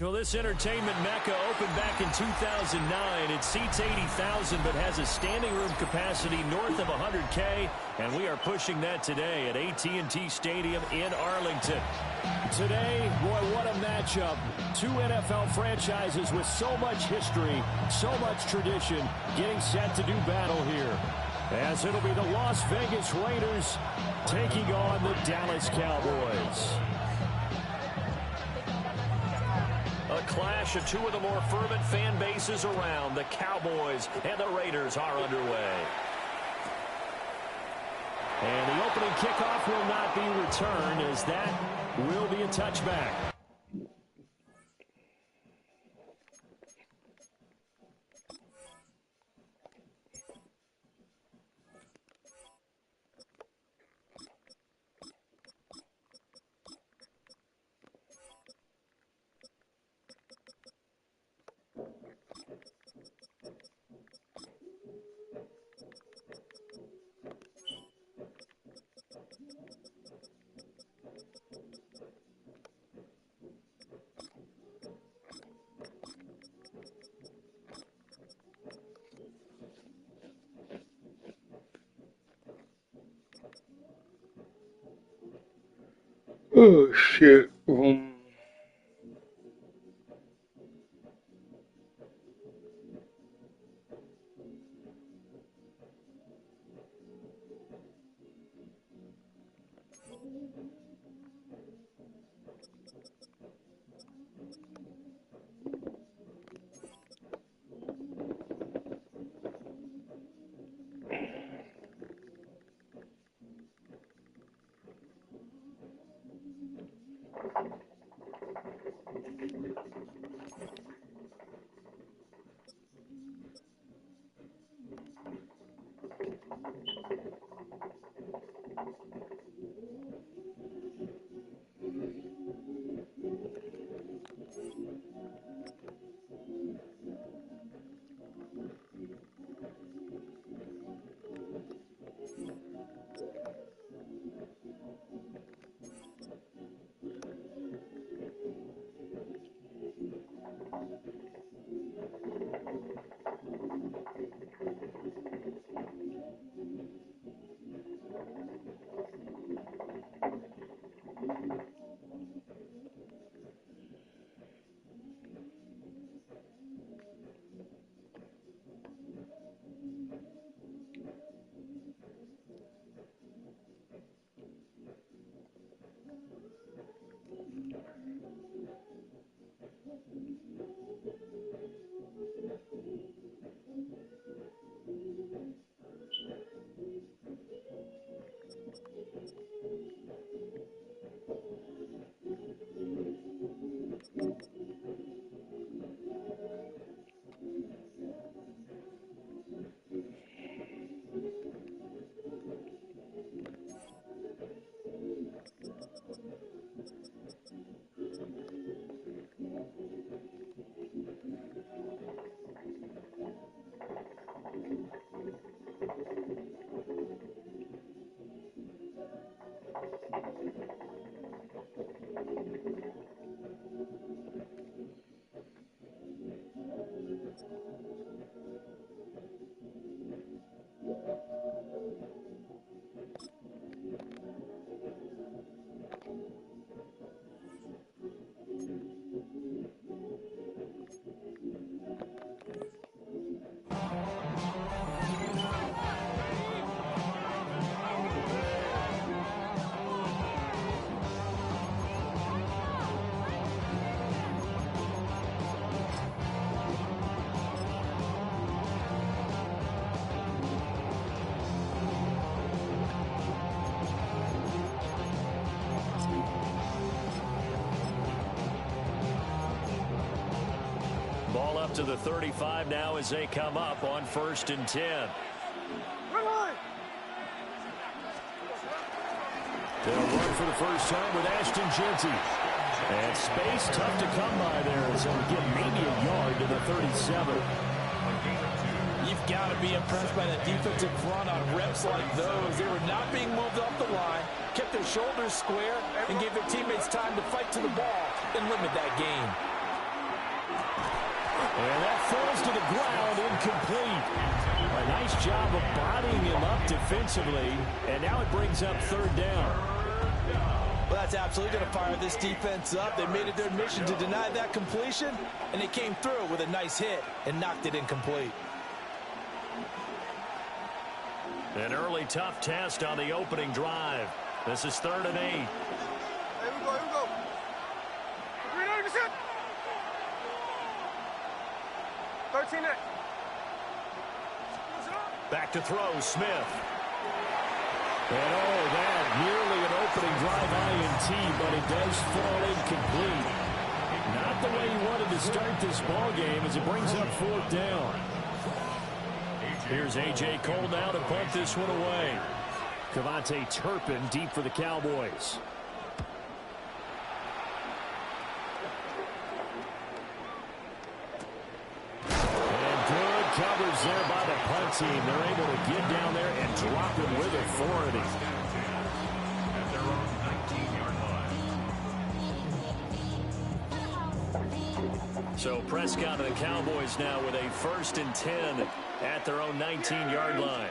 Well, this entertainment mecca opened back in 2009. It seats 80,000 but has a standing room capacity north of 100K, and we are pushing that today at AT&T Stadium in Arlington. Today, boy, what a matchup. Two NFL franchises with so much history, so much tradition, getting set to do battle here. As it'll be the Las Vegas Raiders taking on the Dallas Cowboys. A clash of two of the more fervent fan bases around. The Cowboys and the Raiders are underway. And the opening kickoff will not be returned, as that will be a touchback. Oh, shit. To the 35 now as they come up on 1st and 10. They'll run for the first time with Ashton Jeanty. And space tough to come by there as they'll get maybe a yard to the 37. You've got to be impressed by the defensive front on reps like those. They were not being moved off the line, kept their shoulders square, and gave their teammates time to fight to the ball and limit that gain. And that falls to the ground, incomplete. A nice job of bodying him up defensively, and now it brings up third down. Well, that's absolutely going to fire this defense up. They made it their mission to deny that completion, and they came through with a nice hit and knocked it incomplete. An early tough test on the opening drive. This is 3rd and 8. Here we go, here we go. 390%. 13-8. Back to throw, Smith. And oh, that nearly an opening drive INT, but it does fall incomplete. Not the way he wanted to start this ball game as it brings up 4th down. Here's A.J. Cole now to punt this one away. Cavante Turpin deep for the Cowboys. And good coverage there by the punt team. They're able to get down there and drop it with authority. At their own 19-yard line. So Prescott and the Cowboys now with a 1st and 10 at their own 19-yard line.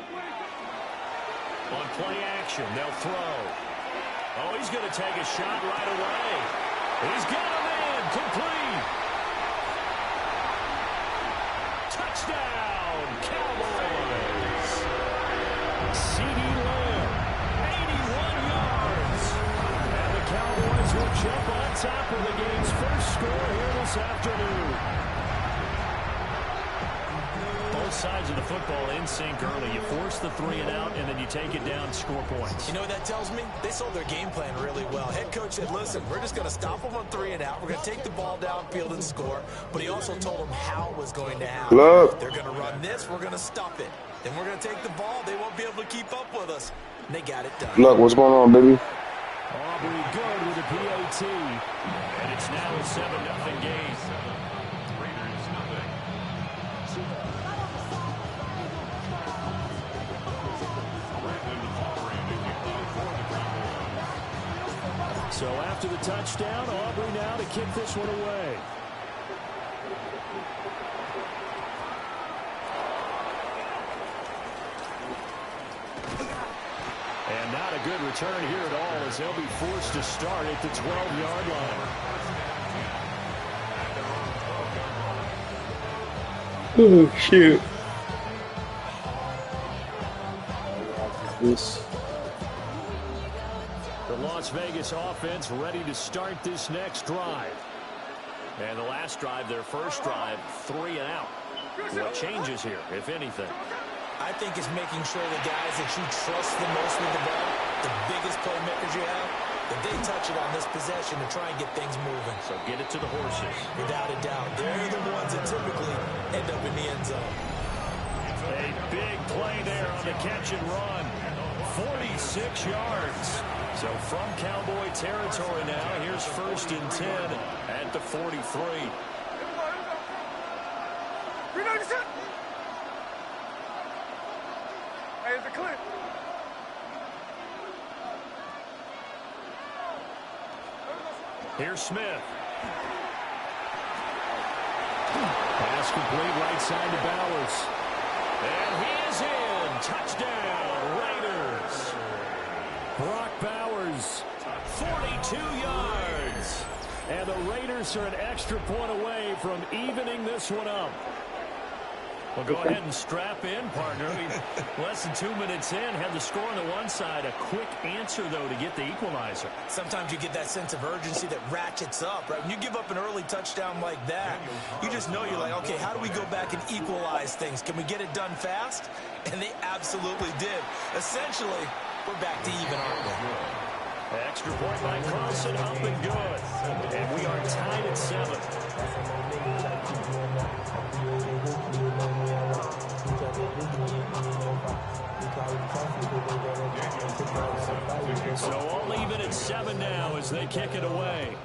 On play action, they'll throw. Oh, he's going to take a shot right away. He's got a man, complete. Touchdown, Cowboys. CeeDee Lamb, 81 yards. And the Cowboys will jump on top of the game's first score here this afternoon. Both sides of the football in sync early. You force the 3 and out, and then you take it down, score points. You know what that tells me? They sold their game plan really well. Head coach said, listen, we're just going to stop them on 3 and out. We're going to take the ball downfield and score. But he also told them how it was going to happen. Look. They're going to run this. We're going to stop it. Then we're going to take the ball. They won't be able to keep up with us. And they got it done. Look, what's going on, baby? Aubrey good with a PAT. And it's now a 7-0 game. Raiders nothing. So after the touchdown, Aubrey now to kick this one away. And not a good return here at all as they'll be forced to start at the 12-yard line. Oh, shit. This. The Las Vegas offense ready to start this next drive. And the last drive, their first drive, 3 and out. What changes here, if anything? I think it's making sure the guys that you trust the most with the ball, the biggest playmakers you have, that they touch it on this possession to try and get things moving. So get it to the horses. Without a doubt. They're the ones that typically end up in the end zone. A big play there on the catch and run. 46 yards. So from Cowboy territory now, here's 1st and 10 at the 43. Hey, it's a clip. Here's Smith. Pass complete right side to Bowers. And he is in. Touchdown, Raiders. Brock Bowers, 42 yards. And the Raiders are an extra point away from evening this one up. Well, go ahead and strap in, partner. Less than 2 minutes in, had the score on the one side. A quick answer, though, to get the equalizer. Sometimes you get that sense of urgency that ratchets up, right? When you give up an early touchdown like that, you just know you're like, okay, how do we go back and equalize things? Can we get it done fast? And they absolutely did. Essentially, we're back to even, aren't we? Extra point by Carlson, up and good. And we are tied at 7. So all even at 7 now as they kick it away.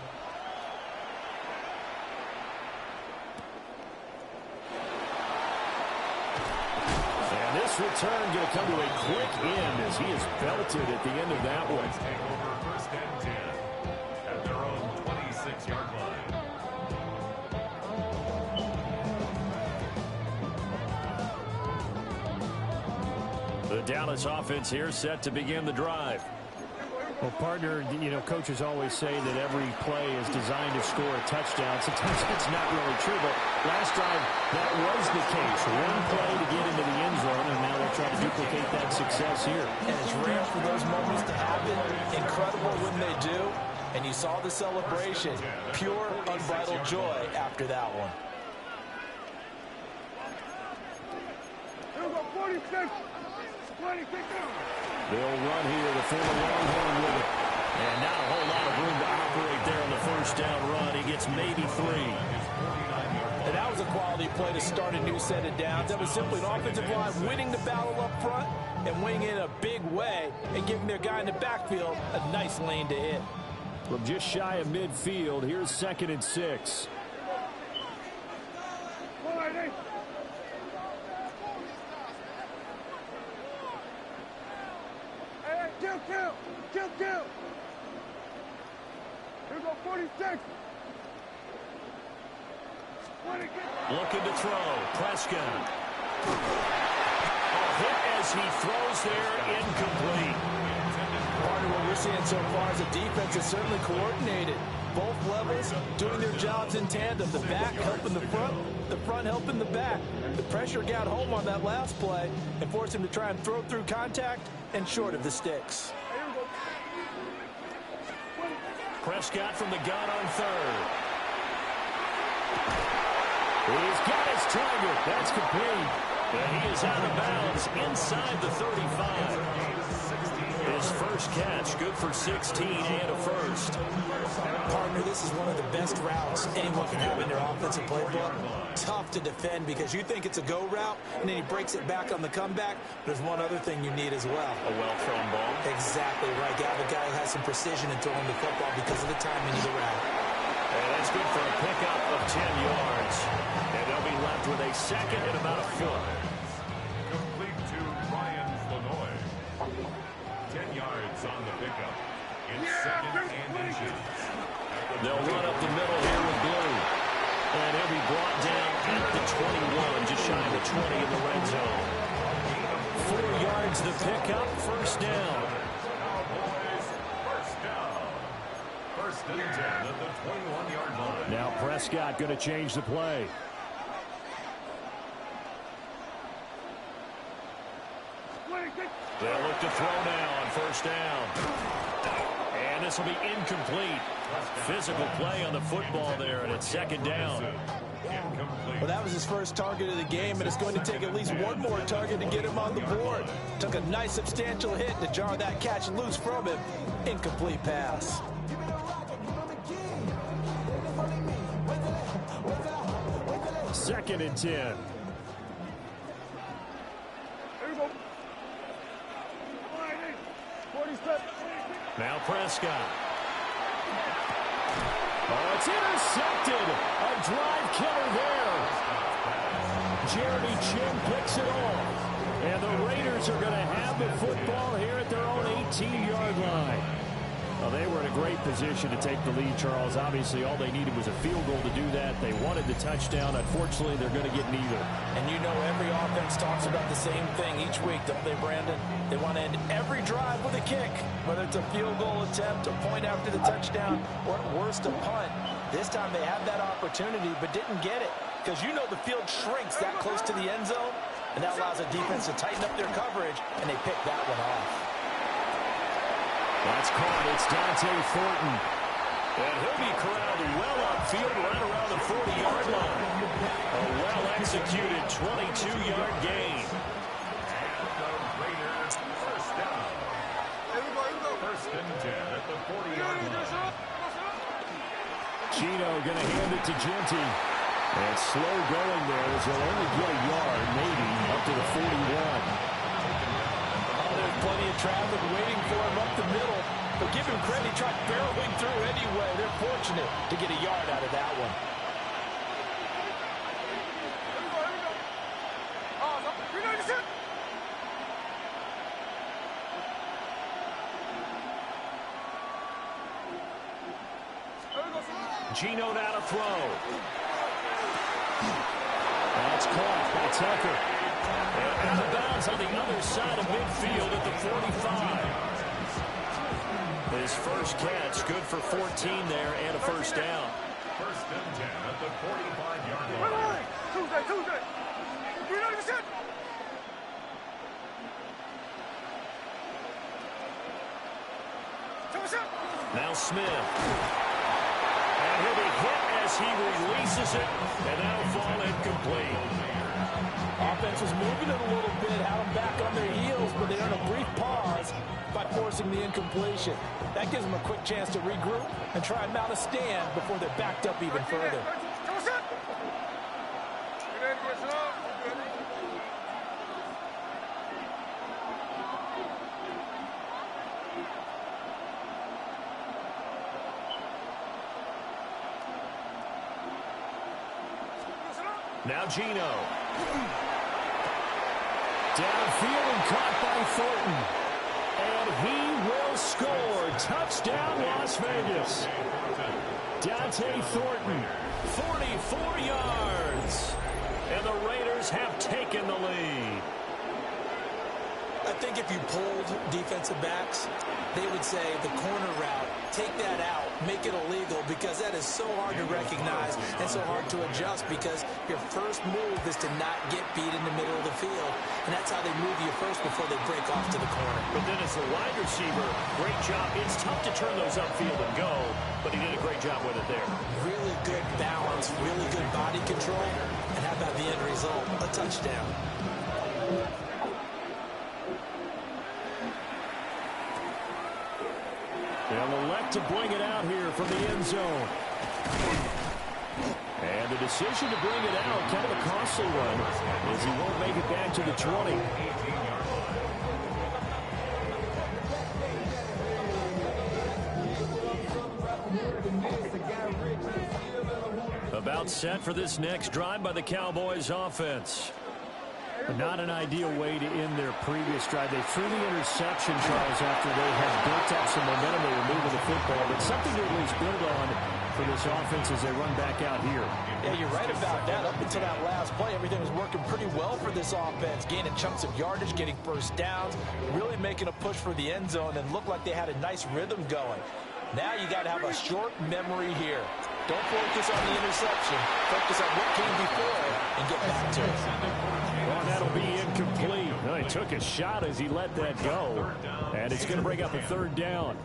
And this return going to come to a quick end as he is belted at the end of that one. Take over 1st and 10 at their own 26-yard line. The Dallas offense here set to begin the drive. Well, partner, you know, coaches always say that every play is designed to score a touchdown. Sometimes that's not really true, but last drive, that was the case. One play to get into the end zone, and now they're trying to duplicate that success here. And it's rare for those moments to happen. Incredible when they do. And you saw the celebration. Pure, unbridled joy after that one. Here we go, 46. 26 down. They'll run here, the former Longhorn with it. And not a whole lot of room to operate there on the first down run. He gets maybe 3. And that was a quality play to start a new set of downs. That was simply an offensive line winning the battle up front and winning in a big way and giving their guy in the backfield a nice lane to hit. From just shy of midfield, here's 2nd and 6. Kill. Here we go, 46. Looking to throw. Prescott. A hit as he throws there, incomplete. Part of what we're seeing so far is the defense is certainly coordinated. Both levels doing their jobs in tandem. The back helping the front helping the back. The pressure got home on that last play and forced him to try and throw through contact and short of the sticks. Prescott from the gun on 3rd. He's got his target. That's complete. And he is out of bounds inside the 35. His first catch, good for 16 and a first. Partner, this is one of the best routes anyone can have in their offensive playbook. Tough to defend because you think it's a go route, and then he breaks it back on the comeback. There's one other thing you need as well. A well-thrown ball. Exactly right. You have a guy who has some precision in throwing the football because of the timing of the route. And that's good for a pickup of 10 yards. And they'll be left with a second and about a foot. Complete to Ryan Lanoy. 10 yards on the pickup. It's 2nd and inches. They'll run up the middle here with Blue. And he'll be brought down at the 21, just shy of the 20 in the red zone. 4 yards the pickup, first down. Cowboys, first down. 1st and 10 at the 21-yard line. Now Prescott going to change the play. They'll look to throw now on first down. And this will be incomplete. Physical play on the football there, and it's 2nd down. Well, that was his first target of the game, and it's going to take at least one more target to get him on the board. Took a nice substantial hit to jar that catch loose from him. Incomplete pass. Second and 10. Here we go. 47. Now Prescott. Oh, it's intercepted. A drive killer there. Jeremy Chin picks it off. And the Raiders are going to have the football here at their own 18-yard line. Well, they were in a great position to take the lead, Charles. Obviously, all they needed was a field goal to do that. They wanted the touchdown. Unfortunately, they're going to get neither. And you know every offense talks about the same thing each week, don't they, Brandon? They want to end every drive with a kick, whether it's a field goal attempt, a point after the touchdown, or at worst, a punt. This time they had that opportunity but didn't get it because you know the field shrinks that close to the end zone, and that allows the defense to tighten up their coverage, and they pick that one off. That's caught. It's Dante Thornton. And he'll be corralled well upfield right around the 40-yard line. A well-executed 22-yard gain. The Raiders, first down. Here we go. 1st and 10 at the 40-yard line. Gino going to hand it to Genty. And slow going there as he'll only get a yard, maybe, up to the 41. There's plenty of traffic waiting for him up the middle. But give him credit, he tried barreling through anyway. They're fortunate to get a yard out of that one. Here we go. Oh, no. 396. Gino now to throw. That's caught by Tucker. And out of bounds on the other side of midfield at the 45. His first catch, good for 14 there and a first down. First and 10 at the 45-yard line. Tuesday. Now Smith. And he'll be hit as he releases it, and that'll fall incomplete. Offense was moving it a little bit, had them back on their heels, but they earned a brief pause by forcing the incompletion. That gives them a quick chance to regroup and try and mount a stand before they're backed up even further. Now Gino. Downfield and caught by Thornton. And he will score. Touchdown, Las Vegas. Dante Thornton, 44 yards. And the Raiders have taken the lead. I think if you polled defensive backs, they would say the corner route, take that out, make it illegal, because that is so hard to recognize and so hard to adjust, because your first move is to not get beat in the middle of the field, and that's how they move you first before they break off to the corner. But then as the wide receiver, great job. It's tough to turn those upfield and go, but he did a great job with it there. Really good balance, really good body control, and how about the end result? A touchdown. They'll elect to bring it out here from the end zone. And the decision to bring it out, kind of a costly one, as he won't make it back to the 20. About set for this next drive by the Cowboys offense. Not an ideal way to end their previous drive. They threw the interception, Charles, after they had built up some momentum. They were moving the football, but something to at least build on for this offense as they run back out here. Yeah, you're right about that. Up until that last play, everything was working pretty well for this offense, gaining chunks of yardage, getting first downs, really making a push for the end zone, and looked like they had a nice rhythm going. Now you got to have a short memory here. Don't focus on the interception. Focus on what came before it and get back to it. Well, that'll be incomplete. Well, he took a shot as he let that go. And it's going to bring up a third down.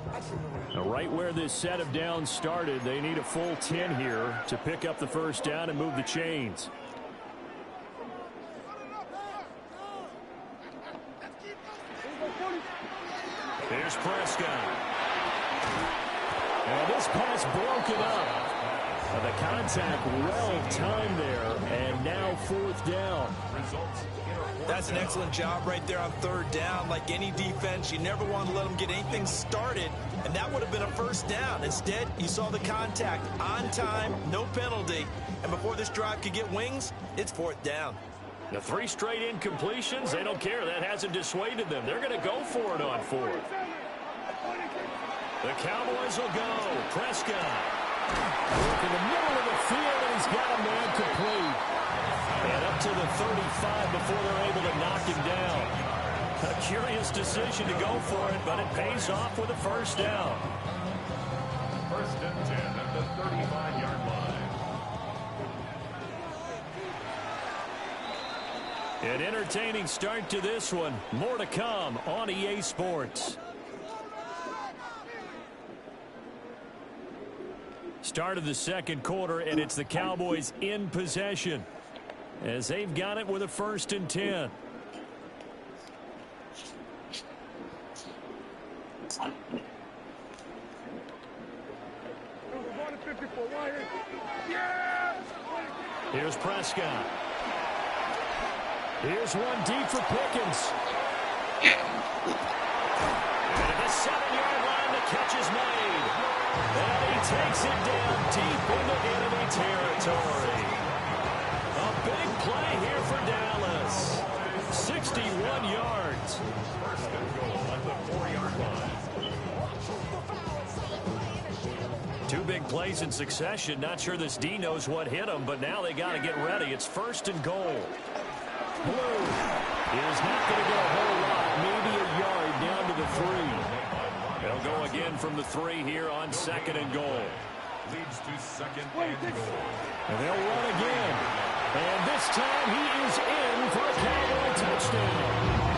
Now, right where this set of downs started, they need a full 10 here to pick up the first down and move the chains. Here's Prescott. And this pass broken up. The contact well-timed there, and now fourth down. That's an excellent job right there on third down. Like any defense, you never want to let them get anything started, and that would have been a first down. Instead, you saw the contact on time, no penalty, and before this drive could get wings, it's fourth down. The 3 straight incompletions, they don't care. That hasn't dissuaded them. They're going to go for it on fourth. The Cowboys will go. Prescott. Work in the middle of the field, and he's got a man complete. And up to the 35 before they're able to knock him down. A curious decision to go for it, but it pays off with a first down. First and 10 at the 35-yard line. An entertaining start to this one. More to come on EA Sports. Start of the second quarter, and it's the Cowboys in possession as they've got it with a first and 10. Here's Prescott. Here's one deep for Pickens. And at the 7-yard line, the catch is made. And he takes it down deep into enemy territory. A big play here for Dallas. 61 yards. First and goal at the 4-yard line. 2 big plays in succession. Not sure this D knows what hit him, but now they got to get ready. It's first and goal. blue is not going to get a whole lot, maybe a yard down to the 3. They'll go again from the 3 here on 2nd and goal. Leads to 2nd and goal. And they'll run again. And this time he is in for a Cowboy touchdown.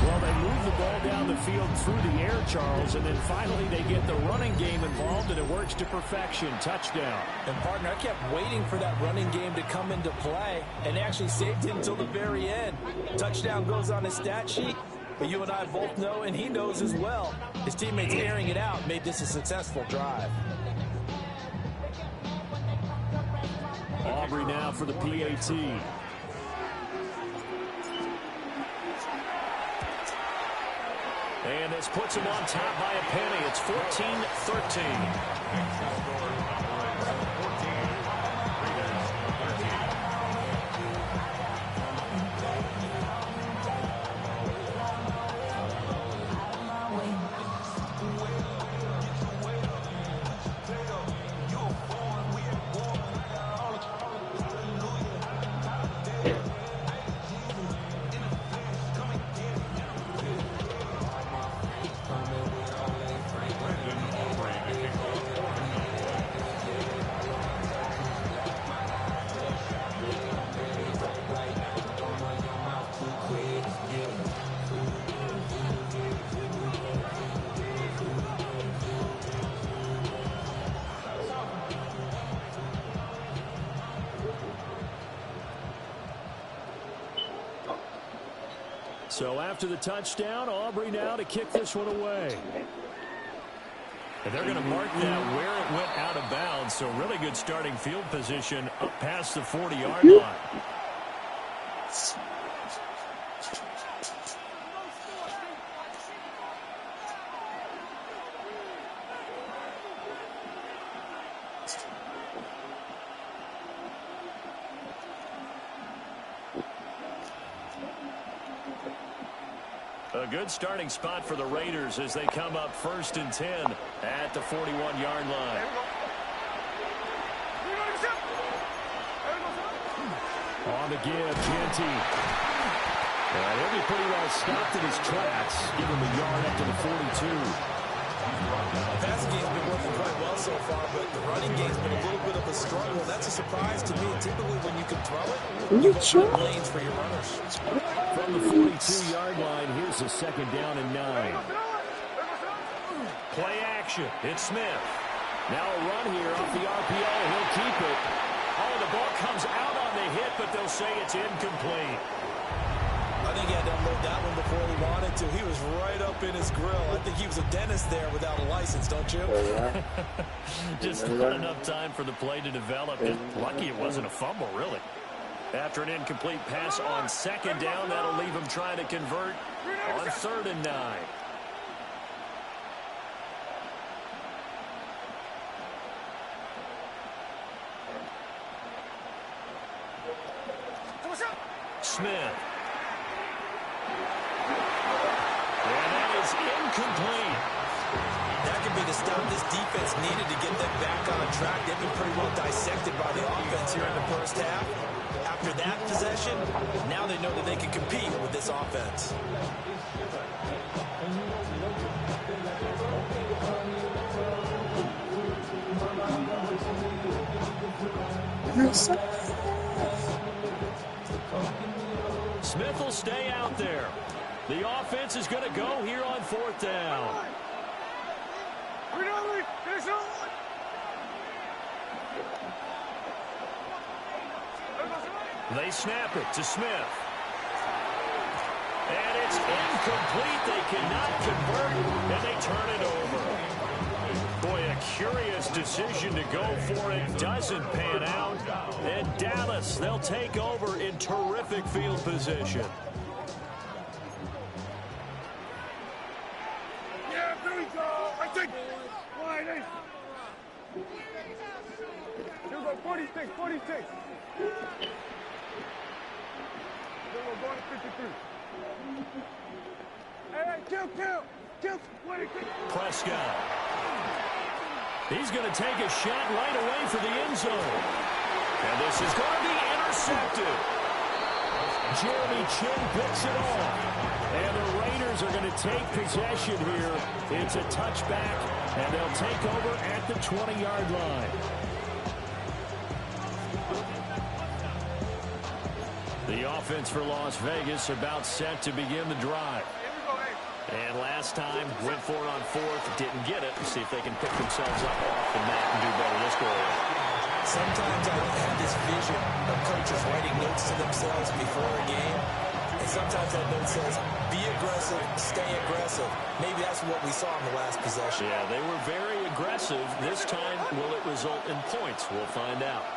Well, they move the ball down the field through the air, Charles, and then finally they get the running game involved, and it works to perfection. Touchdown. And, partner, I kept waiting for that running game to come into play and actually saved it until the very end. Touchdown goes on his stat sheet, but you and I both know, and he knows as well, his teammates airing it out made this a successful drive. Aubrey now for the PAT. And this puts him on top by a penny. It's 14-13. So after the touchdown, Aubrey now to kick this one away. And they're going to mark that where it went out of bounds. So really good starting field position up past the 40-yard line. A good starting spot for the Raiders as they come up 1st and 10 at the 41-yard line. On the give, Jeanty. He'll be pretty well stopped in his tracks. Give him a yard up to the 42. The passing game's been working quite well so far, but the running game's been a little bit of a struggle. That's a surprise to me. Typically, when you can throw it, you open lanes for your runners. From the 42-yard line, here's a 2nd down and 9. Play action. It's Smith. Now a run here off the RPO. He'll keep it. Oh, the ball comes out on the hit, but they'll say it's incomplete. I think he had to unload that one before he wanted to. He was right up in his grill. I think he was a dentist there without a license, don't you? Just not enough time for the play to develop. And lucky it wasn't a fumble, really. After an incomplete pass on 2nd down, that'll leave him trying to convert on 3rd and 9. Smith. And that is incomplete. That could be the stop this defense needed to get them back on track. They've been pretty well dissected by the offense here in the first half. After that possession, now they know that they can compete with this offense. Smith will stay out there. The offense is going to go here on 4th down. They snap it to Smith. And it's incomplete. They cannot convert, and they turn it over. Boy, a curious decision to go for it. Doesn't pan out. And Dallas, they'll take over in terrific field position. Yeah, there we go. I think. Wide. Here we go. 46, 46. Then we're going to 53. Hey, kill. Prescott. He's going to take a shot right away for the end zone. And this is going to be intercepted. Jeremy Chinn picks it off. And the Raiders are going to take possession here. It's a touchback, and they'll take over at the 20-yard line. The offense for Las Vegas about set to begin the drive. And last time, went for it on fourth, didn't get it. See if they can pick themselves up off the mat and do better this goal. Sometimes I have this vision of coaches writing notes to themselves before a game. And sometimes that note says, be aggressive, stay aggressive. Maybe that's what we saw in the last possession. Yeah, they were very aggressive. This time, will it result in points? We'll find out.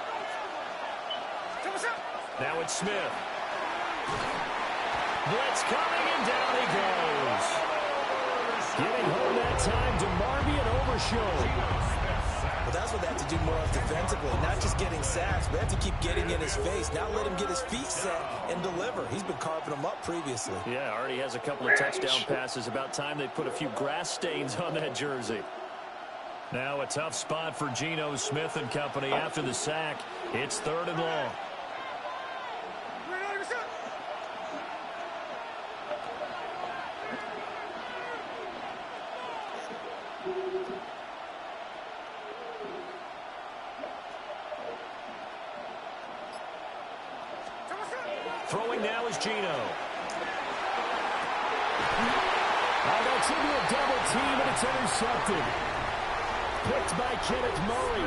Now it's Smith. Blitz coming, and down he goes. Getting home that time to Marby and Overshown. Well, that's what they have to do more of defensively. Not just getting sacks, but they have to keep getting in his face. Now let him get his feet set and deliver. He's been carving them up previously. Yeah, already has a couple of touchdown passes. About time they put a few grass stains on that jersey. Now a tough spot for Geno Smith and company after the sack. It's 3rd and long. Throwing now is Geno. That's into a double team, and it's intercepted. Picked by Kenneth Murray.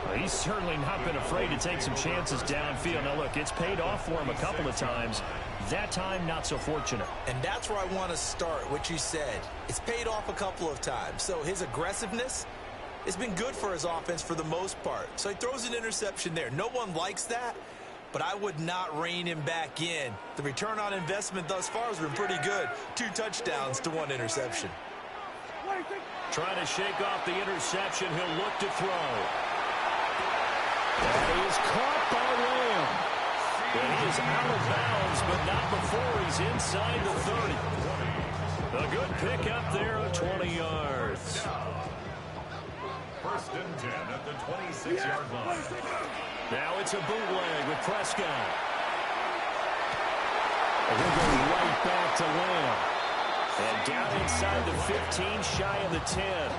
Well, he's certainly not been afraid to take some chances downfield. Now, look, it's paid off for him a couple of times. That time, not so fortunate. And that's where I want to start, what you said. It's paid off a couple of times. So his aggressiveness has been good for his offense for the most part. So he throws an interception there. No one likes that, but I would not rein him back in. The return on investment thus far has been pretty good. 2 touchdowns to 1 interception. Trying to shake off the interception. He'll look to throw. And he is caught by Lamb. And he is out of bounds, but not before he's inside the 30. A good pick up there of 20 yards. 1st and 10 at the 26-yard line. Now it's a bootleg with Prescott. And we'll go right back to Lamb. And down inside the 15, shy of the 10.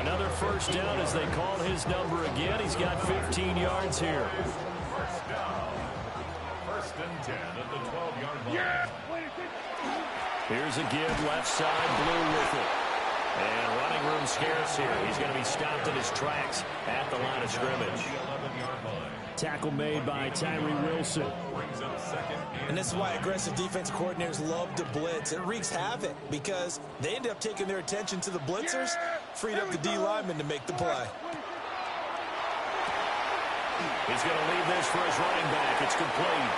Another first down as they call his number again. He's got 15 yards here. 1st and 10 at the 12-yard line. Here's a give, left side, Blue with it. And running room scarce here. He's going to be stopped in his tracks at the line of scrimmage. Tackle made by Tyree Wilson. And this is why aggressive defensive coordinators love to blitz. It wreaks havoc because they end up taking their attention to the blitzers, freed up the D lineman to make the play. He's going to leave this for his running back. It's complete.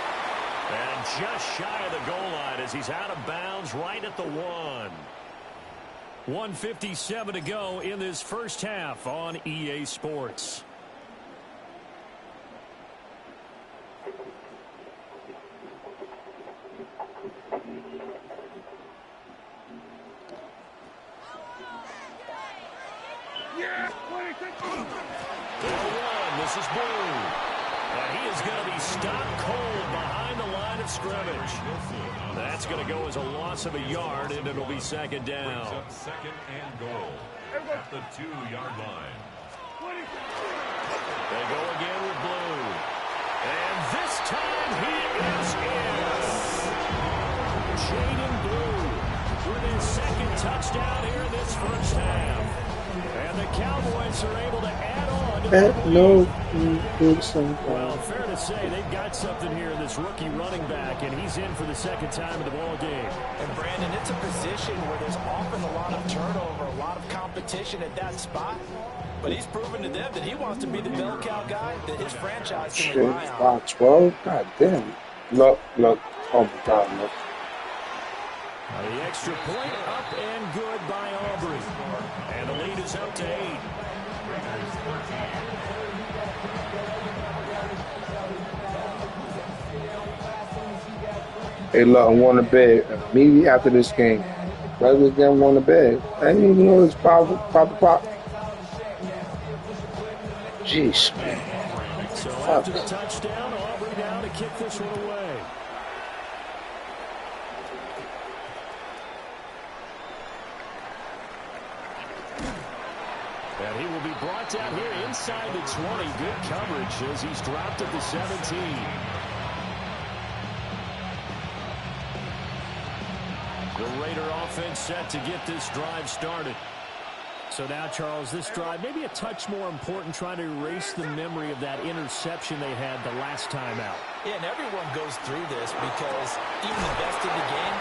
And just shy of the goal line as he's out of bounds right at the 1. 1:57 to go in this first half on EA Sports. This is Blue. And he is going to be stopped cold behind the line of scrimmage. That's going to go as a loss of a yard, and it'll be 2nd down. 2nd and goal at the 2-yard line. They go again with Blue. And this time he is in. Jaden Blue with his 2nd touchdown here in this first half. And the Cowboys are able to add on. Well, fair to say they've got something here in this rookie running back, and he's in for the 2nd time in the ball game. And Brandon, it's a position where there's often a lot of turnover, a lot of competition at that spot. But he's proven to them that he wants to be the bell cow guy that his franchise can rely on. 12? God damn. Look. Oh my God, look. The extra point up and good by Aubrey. And the lead is up to 8. Hey, look, I'm going to bed immediately after this game. Right with them on the bed. I didn't even know it's pop. Jeez, man. So Fuck. after the touchdown, Aubrey now to kick this one away. And he will be brought down here inside the 20. Good coverage as he's dropped at the 17. The Raider offense set to get this drive started. So now, Charles, this drive maybe a touch more important, trying to erase the memory of that interception they had the last time out. Yeah, and everyone goes through this because even the best in the game,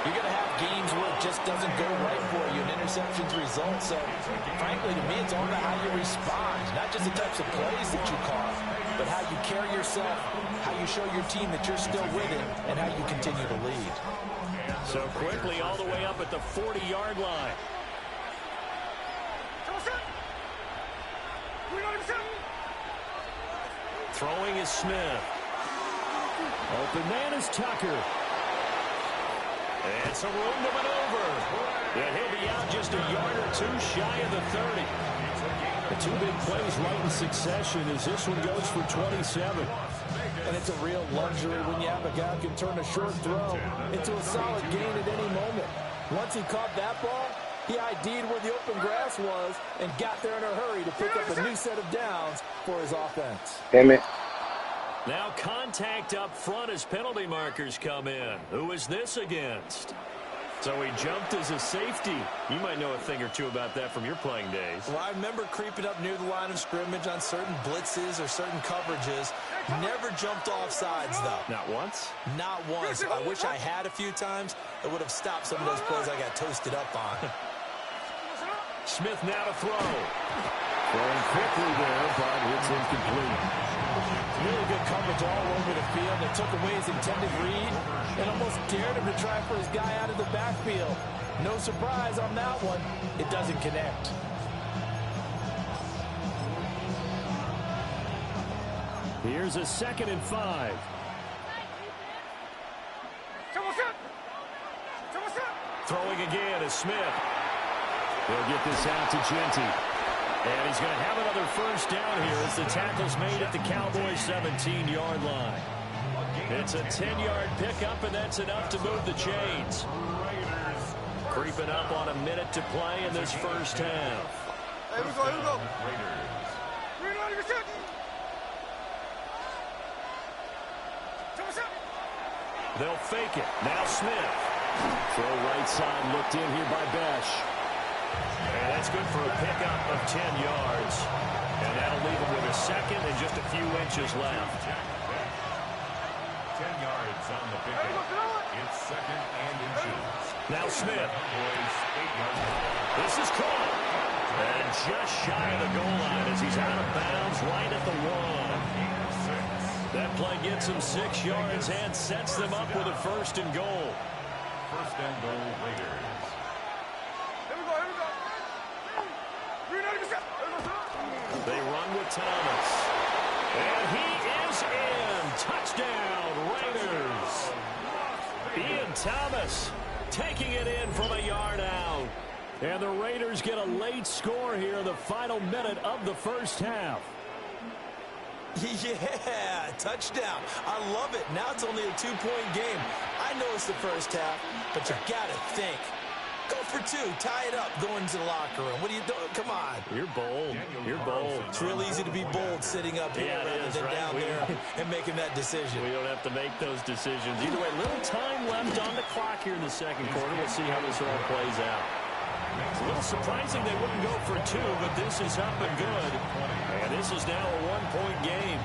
you're going to have games where it just doesn't go right for you, and interceptions result. So, frankly, to me, it's all about how you respond, not just the types of plays that you call, but how you carry yourself, how you show your team that you're still with it, and how you continue to lead. So quickly all the way up at the 40-yard line. Throwing is Smith. Open man is Tucker. And some room to maneuver. And he'll be out just a yard or two shy of the 30. The two big plays right in succession as this one goes for 27. And it's a real luxury when you have a guy who can turn a short throw into a solid gain at any moment. Once he caught that ball, he ID'd where the open grass was and got there in a hurry to pick up a new set of downs for his offense. Damn it. Now contact up front as penalty markers come in. Who is this against? So he jumped as a safety. You might know a thing or two about that from your playing days. Well, I remember creeping up near the line of scrimmage on certain blitzes or certain coverages. Never jumped off sides, though. Not once? Not once. I wish I had a few times. It would have stopped some of those plays I got toasted up on. Smith now to throw. Throwing quickly there, but it's incomplete. Really good coverage all over the field. They took away his intended read and almost dared him to try for his guy out of the backfield. No surprise on that one. It doesn't connect. Here's a 2nd and 5. Throwing again is Smith. They'll get this out to Genty. And he's going to have another first down here as the tackle's made at the Cowboys' 17-yard line. It's a 10-yard pickup, and that's enough to move the chains. Creeping up on a minute to play in this first half. Here we go. They'll fake it. Now Smith. Throw right side looked in here by Besh. And that's good for a pickup of 10 yards. And that'll leave him with a second and just a few inches left. 10 yards on the pickup. It's 2nd and inches. Now Smith. Cowboys 8 yards. This is caught. And just shy of the goal line as he's out of bounds right at the 1. That play gets him 6 yards and sets them up with a 1st and goal. 1st and goal, Raiders. They run with Thomas. And he is in. Touchdown, Raiders. Ian Thomas taking it in from a yard out. And the Raiders get a late score here in the final minute of the first half. Yeah, touchdown. I love it. Now it's only a 2-point game. I know it's the first half, but you got to think. Go for 2. Tie it up. Go into the locker room. What are you doing? Come on. You're bold. You're bold. It's real easy to be bold sitting up here rather than down there and making that decision. We don't have to make those decisions. Either way, little time left on the clock here in the second quarter. We'll see how this all plays out. It's a little surprising they wouldn't go for 2, but this is up and good. And this is now a 1-point game.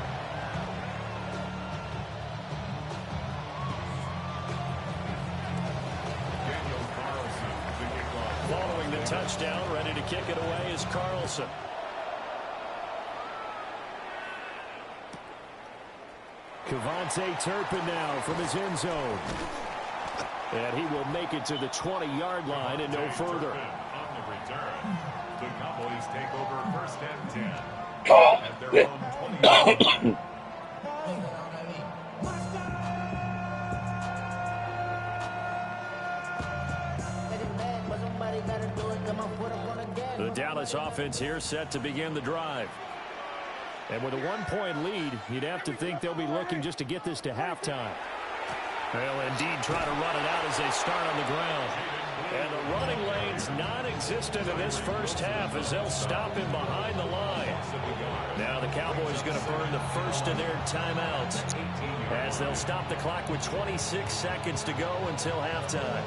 Following the touchdown, ready to kick it away is Carlson. Kevontae Turpin now from his end zone. And he will make it to the 20-yard line and no further. On the return, the Cowboys take over 1st and 10 Oh, at their own 20-yard line. The Dallas offense here set to begin the drive. And with a 1-point lead, you'd have to think they'll be looking just to get this to halftime. They'll indeed try to run it out as they start on the ground. And the running lane's non-existent in this first half as they'll stop him behind the line. Now the Cowboys going to burn the first of their timeouts as they'll stop the clock with 26 seconds to go until halftime.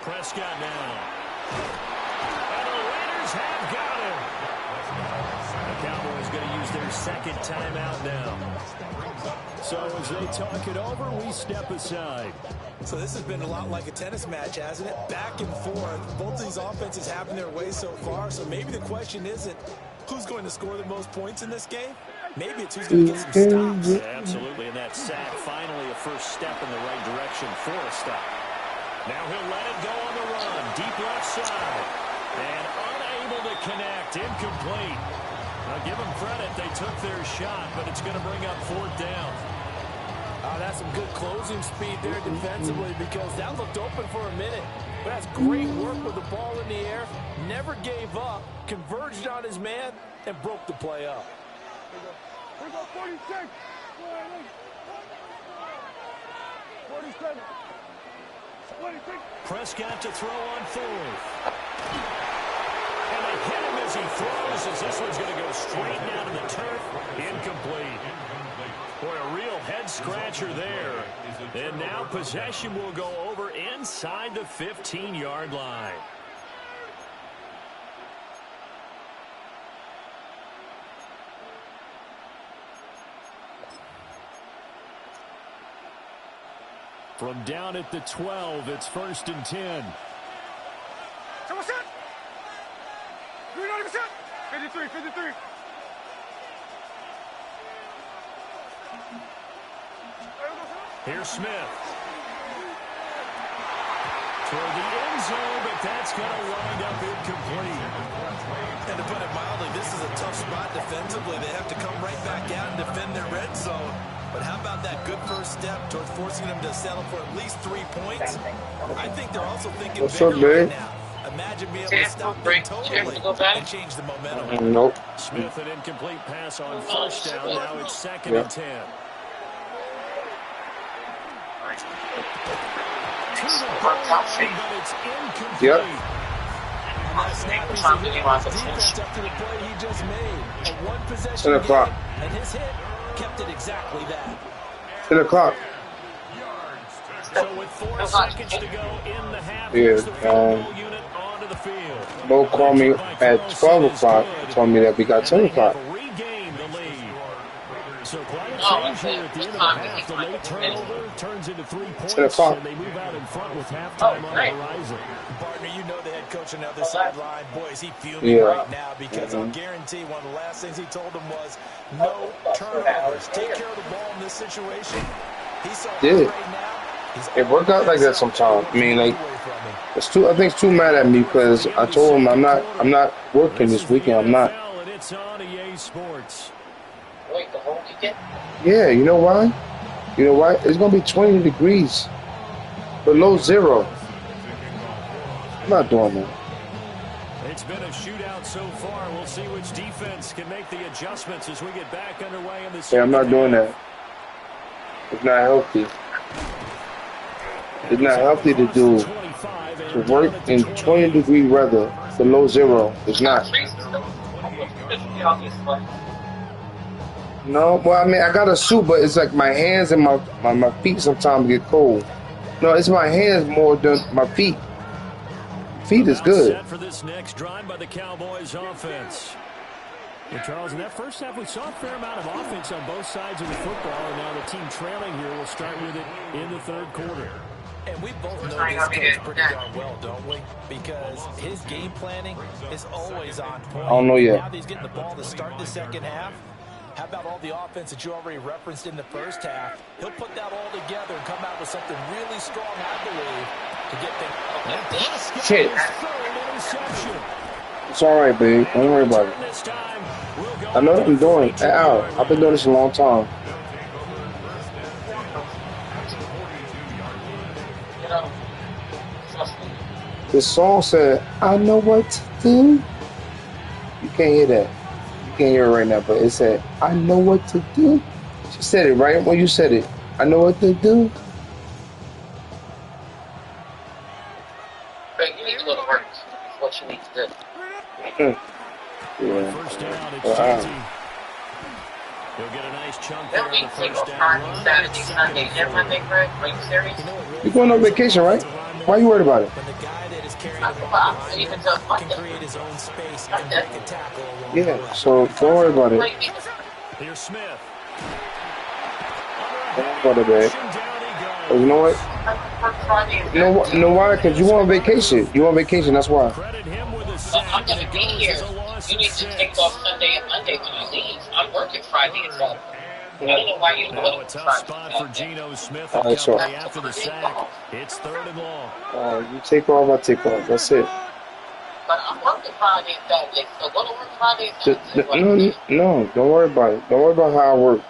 Prescott now. And the Raiders have got him. The Cowboys going to use their second timeout now. So as they talk it over, we step aside. So this has been a lot like a tennis match, hasn't it? Back and forth. Both of these offenses having their way so far. So maybe the question isn't who's going to score the most points in this game. Maybe it's who's going to get some stops. Yeah, absolutely. And that sack finally a first step in the right direction for a stop. Now he'll let it go on the run. Deep left side. And unable to connect. Incomplete. Now give them credit. They took their shot, but it's going to bring up fourth down. That's some good closing speed there defensively because that looked open for a minute. But that's great work with the ball in the air. Never gave up. Converged on his man and broke the play up. Here we go, 46. 47. 26. Prescott to throw on fourth. And they hit him as he throws, as this one's going to go straight down to the turf. Incomplete. Boy, a real head-scratcher there. And now possession will go over inside the 15-yard line. From down at the 12, it's 1st and 10. Someone set. 53, 53. Here's Smith. Toward the end zone, but that's going to wind up incomplete. And to put it mildly, this is a tough spot defensively. They have to come right back out and defend their red zone. But how about that good first step towards forcing them to settle for at least 3 points? I think they're also thinking bigger right now. Imagine being able to stop them totally and change the momentum. Nope. Smith, an incomplete pass on first down. Now it's 2nd and 10. To the goal line, but it's incomplete. Yep. And that snap is the defense up to the play he just made. A one-possession 10 o'clock. game, and his hit kept it exactly that. 10 o'clock. So with 4 seconds to go in the half, Yeah, here's the field goal unit onto the field. Mo called me at 12 o'clock. Told me that we got 10 o'clock. Regain the lead. So quite a change here at the end of the half. The late turnover turns into 3 points, 10 o'clock. and they move out in front with halftime on the horizon. Partner, you know the head coach on the other sideline. Boy, is he fuming right now because I'll guarantee one of the last things he told him was no turnovers. Take care of the ball in this situation. He's so Yeah. right now. It worked out like that sometimes. I mean, like, I think it's too mad at me because I told him I'm not working this weekend. I'm not. And it's on EA Sports. Wait, the whole weekend? Yeah, you know why? You know why? It's gonna be 20 degrees, below zero. I'm not doing that. It's been a shootout so far. We'll see which defense can make the adjustments as we get back underway in the Yeah, I'm not second doing half. that. It's not healthy. It's not healthy to work in 20-degree weather below zero. It's not. No, well, I mean, I got a suit, but it's like my hands and my feet sometimes get cold. No, it's my hands more than my feet. Feet is good. Set for this next drive by the Cowboys offense. Well, Charles, in that first half, we saw a fair amount of offense on both sides of the football, and now the team trailing here will start with it in the third quarter. And we both know this coach pretty darn well, don't we? Because his game planning is always on point. I don't know yet. Now that he's getting the ball to start the second half, how about all the offense that you already referenced in the first half? He'll put that all together and come out with something really strong, I believe, to get things. Shit. Interception. It's all right, babe. Don't worry about it. This time, we'll go I know what I'm doing. Hey, Al, I've been doing this a long time. The song said, "I know what to do." You can't hear that. You can't hear it right now, but it said, "I know what to do." She said it right when you said it. I know what to do. But you need to go to work. That's what you need to do. Yeah. First down, it's Wow. JT. He'll get a nice chunk That there on week the take first off down Friday, run. Saturday, Sunday, and Monday, Greg. Are you serious? You going on vacation, right? Why you worried about it? When the guy that is carrying I the thought ball I even just can Monday. create his own space and break a tackle along the Yeah. way. So don't worry about it. Like, Here's Smith. Don't worry about it. Down he But goes. you know what? I work Friday and You know what? You know why? Because you on vacation. You on vacation. That's why. Credit him with a But sack, I'm and gonna it be goes here. as a loss You of need to 6. take off Sunday and Monday when you leave. I'm working Friday and Saturday. I don't know why you Now go a to tough Friday spot and for Saturday. Geno Smith All and right, so company after the sack. It's 3rd and long. you take off, I take off. That's it. But I'm working Friday and Saturday, so go to work Friday and Saturday. No, don't worry about it. Don't worry about how I work.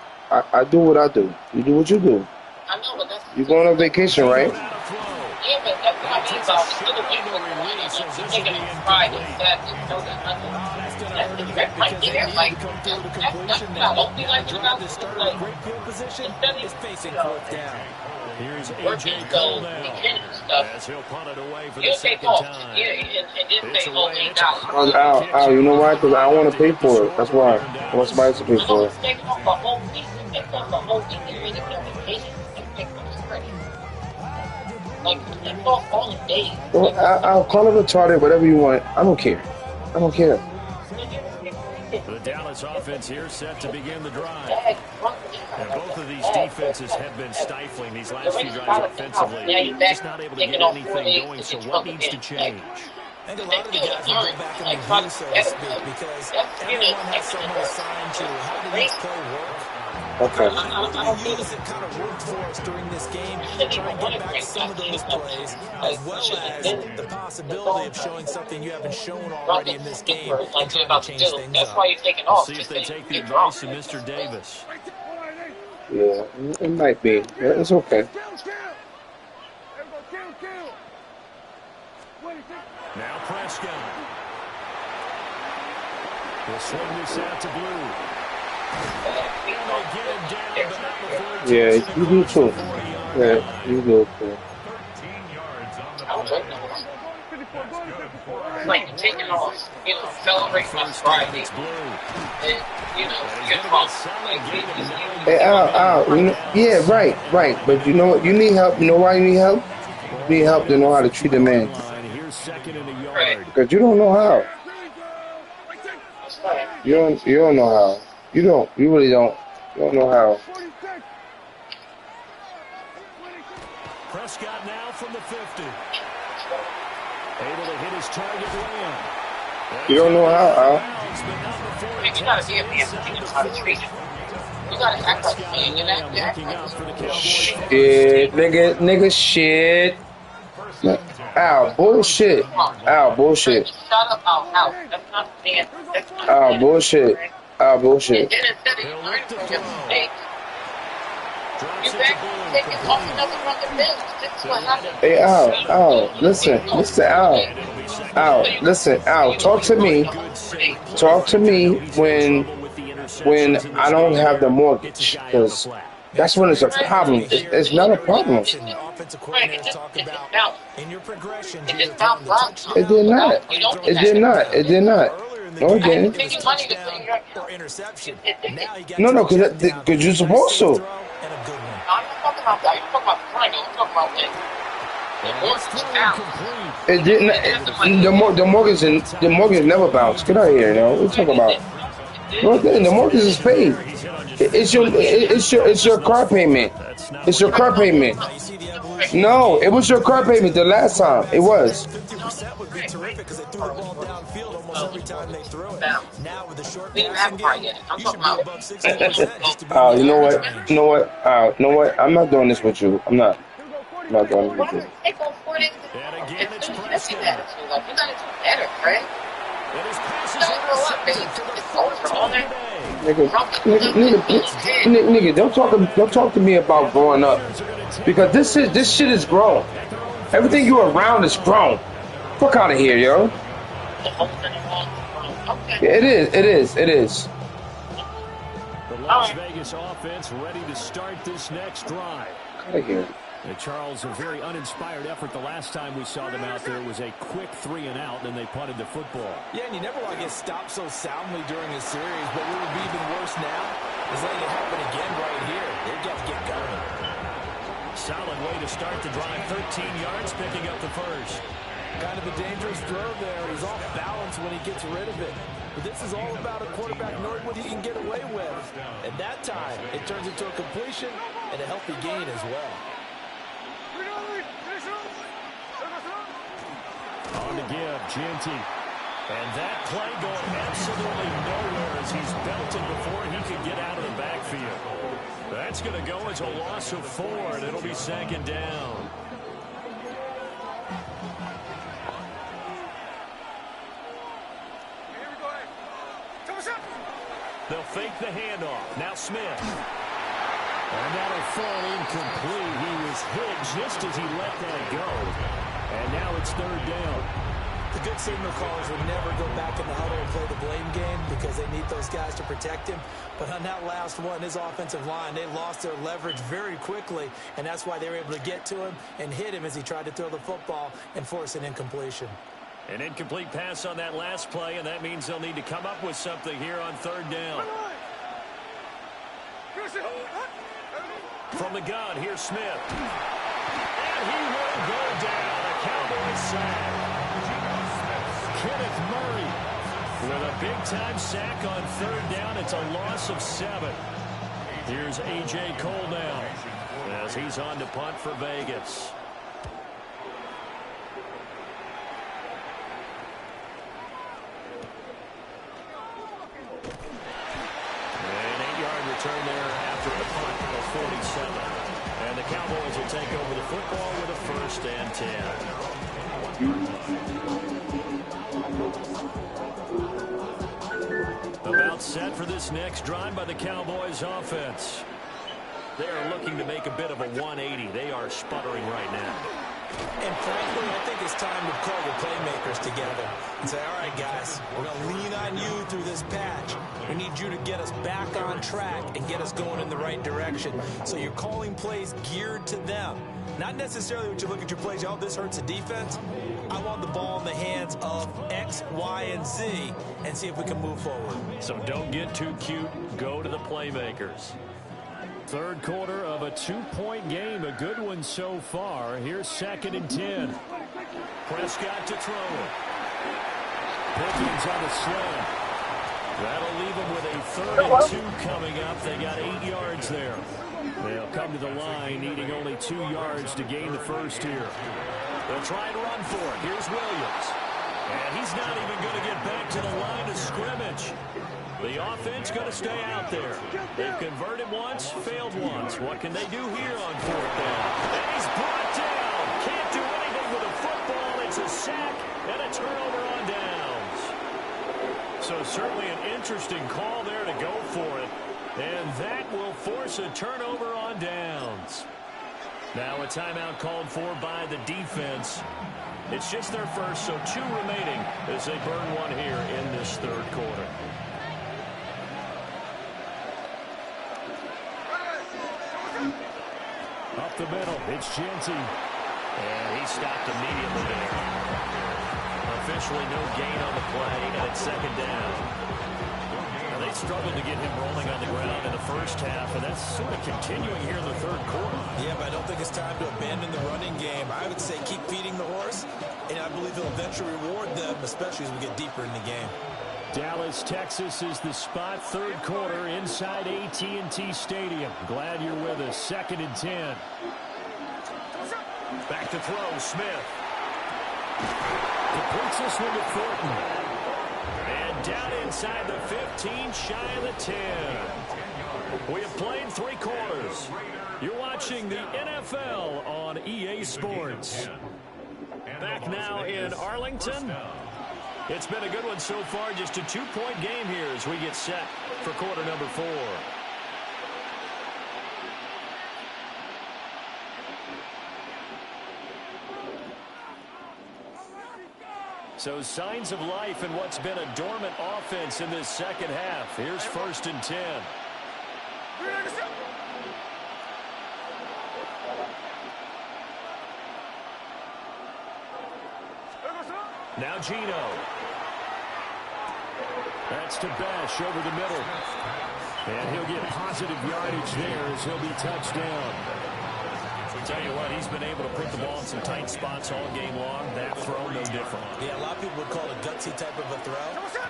I do what I do. You do what you do. I know, but that's You going on vacation, right? yeah, but that's what I mean about still a week with the money. Like, you're taking it Friday, Saturday, Sunday, Monday. That's right there. Like, that's what I don't be like about this. Like, Great field position instead of, is facing you know, fourth down. Here's working A.J. so Cole now. beginning stuff. As he'll punt it away for the You'll take second off. time. Yeah, and then It's say, oh, away. It's a $8. Al, you know why? Because I don't want to pay for it. That's why. I want somebody else to pay I for know it. it's taking off a whole week. Take off a whole week and really get vacation. Take off the spread. Like, take off all the days. Well, I'll call it retarded, whatever you want. I don't care. I don't care. The Dallas offense here set to begin the drive. And And both of these defenses have been stifling these last few drives offensively. Yeah, you back Just not able to taking get off anything 4 days going. to So get what trouble needs to again. change? I think a lot of the guys will go back and review, so to speak, because everyone has someone assigned to how did this play work? Okay. What do we use that kind of worked for us during this game to try and get back some of those plays, as well as the possibility of showing something you haven't shown already in this game and Like you're trying about to to change do. things That's up. why you're taking We'll off. see if they take the You're wrong. advice of Mr. Davis. Yeah, it might be. Yeah, it's okay. Now Prescott. He'll swing this out to Blue. And they get him down, but not before he Yeah, takes it you do across the too. 40-yard Yeah, line. you do too. 13 yards on the I was play. like, That's good for it's like you're taking off. You know, celebrate my First down, Friday. it's Blue. And, you know, And he's you're gonna drunk. get solid Like, gain of 9 Hey, Al, you know, yeah, right. But you know what? You need help. You know why you need help? You need help to know how to treat a man. Here's 2nd and a yard. Right. Because you don't know how. That's fine. You don't know how. You really don't. You don't know how. Prescott now from the 50. Able to hit his target Lamb. You don't know how, Al. I mean, you gotta be a man to know how to treat him. You gotta act like a man. You're not acting like Shit, nigga, shit. Al, bullshit. Al, bullshit. Shut up, out. That's not man. That's not Al, man. bullshit. Al, And bullshit. then instead of you learn from your mistakes, you back taking off another run the bench. This is what happens. Hey, Al, listen, Al, listen, Al, talk to me when I don't have the mortgage, because that's when it's a problem. It's not a problem. The offensive Right, coordinators it talk just about bounced. in your progression. It just bounced back. It did not. It did not. It did not. No, it I didn't. think you money to put in your or account. interception. It- Now you got No, two because touchdowns, you're supposed to. and a good one. I'm not talking about that. I'm talking about Friday. I'm talking about this. The mortgage bounced. It didn't. The mortgage never bounced. Get out of here, yo. What are you talking about? No, it didn't. The mortgage is paid. It's your car payment. It's your car payment. Now you see the evolution. No, it was your car payment the last time. It was. 50% would be terrific because they threw the ball downfield almost every time they threw it. Now with the short We didn't passing have Friday game, yet. I'm you should talking be about. above 60% just to be Oh, in you the know average what? range. You know what? I'm not doing this with you. I'm not doing this with you. Take on 4 days. And again, it's It's Prescott. attitude. Like, you gotta do better, Fred. And his pass is Don't grow up, baby. intercepted for the It's over. first All time that. today. Nigga, don't talk to me about growing up, because this shit is grown. Everything you around is grown. Fuck out of here, yo. Yeah, it is. It is. It is. The Las Vegas offense ready to start this next drive. Out of here. And Charles, a very uninspired effort the last time we saw them out there. It was a quick 3 and out, and they punted the football. Yeah, and you never want to get stopped so soundly during a series, but what would be even worse now is letting it happen again right here. They've got to get going. Solid way to start the drive. 13 yards, picking up the first. Kind of a dangerous throw there. He's off balance when he gets rid of it. But this is all about a quarterback knowing what he can get away with. At that time, it turns into a completion and a healthy gain as well. On to give, Jeanty. And that play going absolutely nowhere as he's belted before he can get out of the backfield. That's going to go as a loss of 4, and it'll be 2nd down. They'll fake the handoff. Now Smith. And that'll fall incomplete. He was hit just as he let that go. And now it's 3rd down. The good signal callers will never go back in the huddle and play the blame game because they need those guys to protect him. But on that last one, his offensive line, they lost their leverage very quickly, and that's why they were able to get to him and hit him as he tried to throw the football and force an incompletion. An incomplete pass on that last play, and that means they'll need to come up with something here on 3rd down. From the gun, here's Smith. And he will go down. A Cowboys sack. Kenneth Murray with a big-time sack on 3rd down. It's a loss of 7. Here's A.J. Cole now as he's on to punt for Vegas. An 8-yard return there after the punt of 47. And the Cowboys will take over the football with a 1st and 10. About set for this next drive by the Cowboys offense. They are looking to make a bit of a 180. They are sputtering right now. And frankly, I think it's time to call the playmakers together and say, all right, guys, we're going to lean on you through this patch. We need you to get us back on track and get us going in the right direction. So you're calling plays geared to them. Not necessarily when you look at your plays, oh, this hurts the defense. I want the ball in the hands of X, Y, and Z and see if we can move forward. So don't get too cute. Go to the playmakers. 3rd quarter of a 2-point game. A good one so far. Here's 2nd and 10. Prescott to throw it. Pickens on the slam. That'll leave them with a 3rd and 2 coming up. They got 8 yards there. They'll come to the line needing only 2 yards to gain the first here. They'll try and run for it. Here's Williams. And he's not even going to get back to the line of scrimmage. The offense going to stay out there. They've converted once, failed once. What can they do here on 4th down? And he's brought down. Can't do anything with a football. It's a sack and a turnover on downs. So certainly an interesting call there to go for it. And that will force a turnover on downs. Now a timeout called for by the defense. It's just their first, so 2 remaining as they burn one here in this 3rd quarter. Up the middle, it's Jeanty. And he stopped immediately there. Officially no gain on the play, and it's 2nd down. Now they struggled to get him rolling on the ground in the first half, and that's sort of continuing here in the 3rd quarter. Yeah, but I don't think it's time to abandon the running game. I would say keep feeding the horse, and I believe he'll eventually reward them, especially as we get deeper in the game. Dallas, Texas is the spot. 3rd quarter inside AT&T Stadium. Glad you're with us. 2nd and 10. Back to throw, Smith. Completes this one to Thornton. And down inside the 15, shy of the 10. We have played 3 quarters. You're watching the NFL on EA Sports. Back now in Arlington. It's been a good one so far. Just a 2-point game here as we get set for quarter number 4. So signs of life in what's been a dormant offense in this second half. Here's 1st and 10. Now Gino. That's to Besh over the middle. And he'll get positive yardage there as he'll be touched down. Tell you what, he's been able to put the ball in some tight spots all game long. That throw, no different. Yeah, a lot of people would call it a gutsy type of a throw.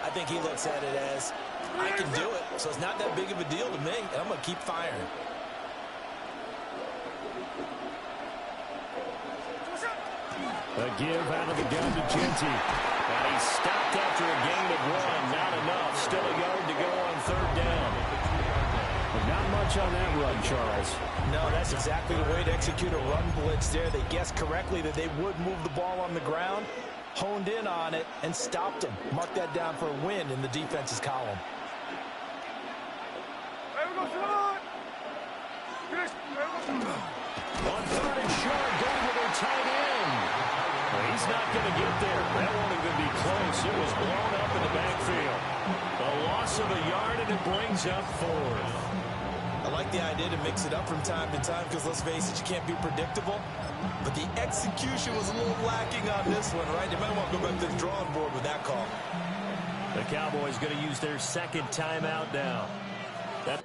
I think he looks at it as, I can do it, so it's not that big of a deal to me, and I'm going to keep firing. A give out of the gun to Genty. And he's stopped after a gain of 1. Not enough. Still a yard to go on 3rd down. But not much on that run, Charles. No, that's exactly the way to execute a run blitz there. They guessed correctly that they would move the ball on the ground, honed in on it, and stopped them. Mark that down for a win in the defense's column. On 3rd and short, going with their tight end. Well, he's not going to get there. That won't even be close. It was blown up in the backfield. A loss of a yard, and it brings up 4th. I like the idea to mix it up from time to time because, let's face it, you can't be predictable. But the execution was a little lacking on this one, right? They might want to go back to the drawing board with that call. The Cowboys going to use their 2nd timeout now. That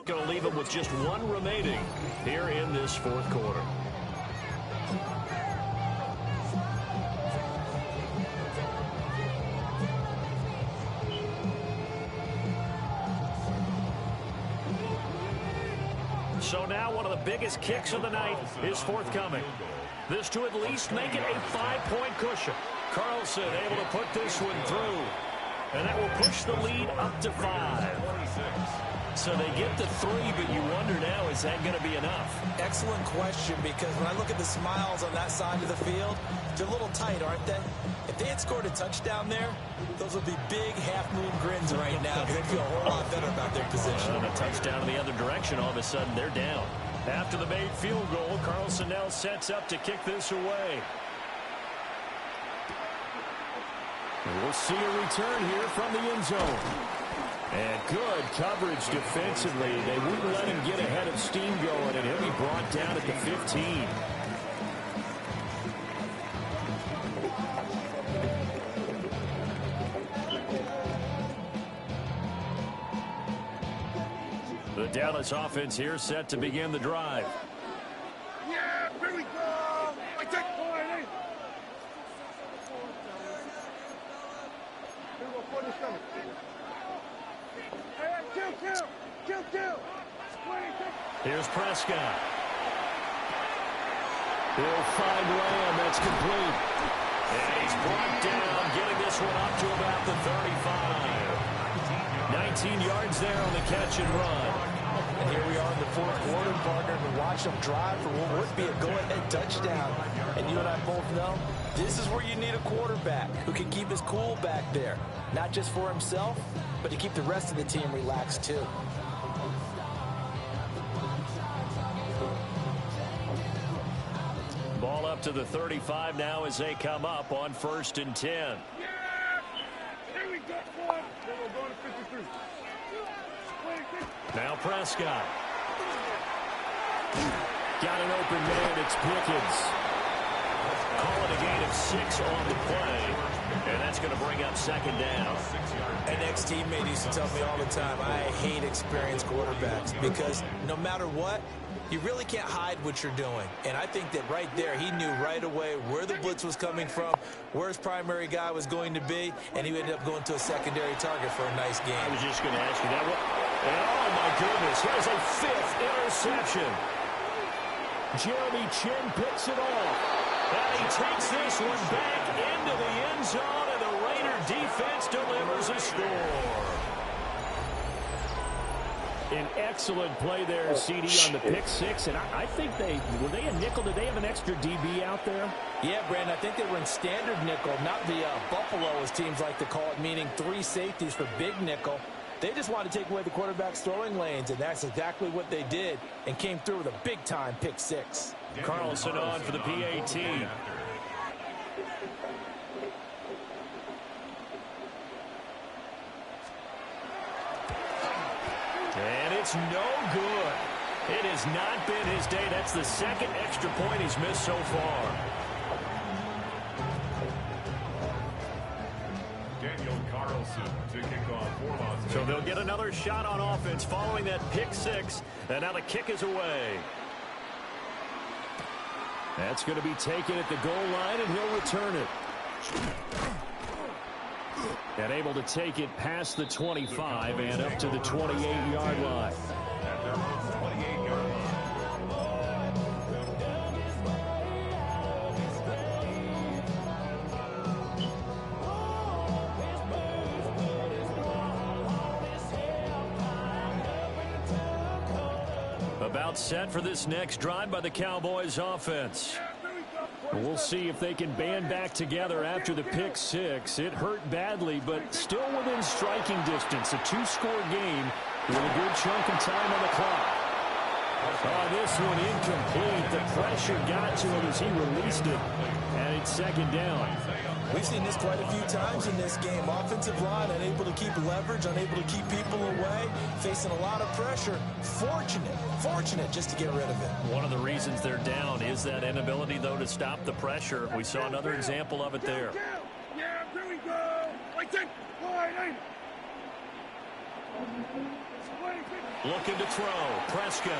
going to leave them with just 1 remaining here in this 4th quarter. So now one of the biggest kicks of the night is forthcoming. This to at least make it a 5-point cushion. Carlson able to put this one through. And that will push the lead up to 5. So they get the 3, but you wonder now, is that going to be enough? Excellent question, because when I look at the smiles on that side of the field, they're a little tight, aren't they? If they had scored a touchdown there, those would be big half-moon grins right now because they feel a whole lot better about their position. And a touchdown in the other direction, all of a sudden they're down. After the made field goal, Carlson now sets up to kick this away. And we'll see a return here from the end zone. And good coverage defensively. They wouldn't let him get ahead of steam going, and he'll be brought down at the 15. The Dallas offense here set to begin the drive. Yeah, here we go. I take point. Here we go, 47. Kill. Here's Prescott. He'll find Lamb. That's complete. And he's brought down, getting this one up to about the 35. 19 yards there on the catch and run. And here we are in the 4th quarter, partner, to watch them drive for what would be a go-ahead touchdown. And you and I both know This is where you need a quarterback who can keep his cool back there. Not just for himself, but to keep the rest of the team relaxed too. Ball up to the 35 now as they come up on 1st and 10. Yeah! Here we go, boy! We're going to 53. Now Prescott. Got an open man. It's Pickens. Calling a gain of 6 on the play. And that's going to bring up 2nd down. An ex-teammate used to tell me all the time, I hate experienced quarterbacks because no matter what, you really can't hide what you're doing. And I think that right there, he knew right away where the blitz was coming from, where his primary guy was going to be, and he ended up going to a secondary target for a nice game. I was just going to ask you that. And oh, my goodness, here's a 5th interception. Jeremy Chinn picks it off. And he takes this one back into the end zone, and the Raider defense delivers a score. An excellent play there, CD, on the pick 6. And I think were they a nickel? Did they have an extra DB out there? Yeah, Brandon, I think they were in standard nickel, not the Buffalo, as teams like to call it, meaning 3 safeties for big nickel. They just wanted to take away the quarterback's throwing lanes, and that's exactly what they did, and came through with a big-time pick 6. Carlson on for the PAT. And it's no good. It has not been his day. That's the 2nd extra point he's missed so far. Daniel Carlson to kick off for Las Vegas. So they'll get another shot on offense following that pick 6. And now the kick is away. That's going to be taken at the goal line, and he'll return it. And able to take it past the 25 and up to the 28-yard line. At their own 28-yard line. About set for this next drive by the Cowboys offense. We'll see if they can band back together after the pick 6. It hurt badly, but still within striking distance. A 2-score game with a good chunk of time on the clock. Oh, this one incomplete. The pressure got to him as he released it. And it's 2nd down. We've seen this quite a few times in this game. Offensive line unable to keep leverage, unable to keep people away, facing a lot of pressure. Fortunate just to get rid of it. One of the reasons they're down is that inability, though, to stop the pressure. We saw another example of it there. Yeah, here we go. Right there. Looking to throw. Prescott.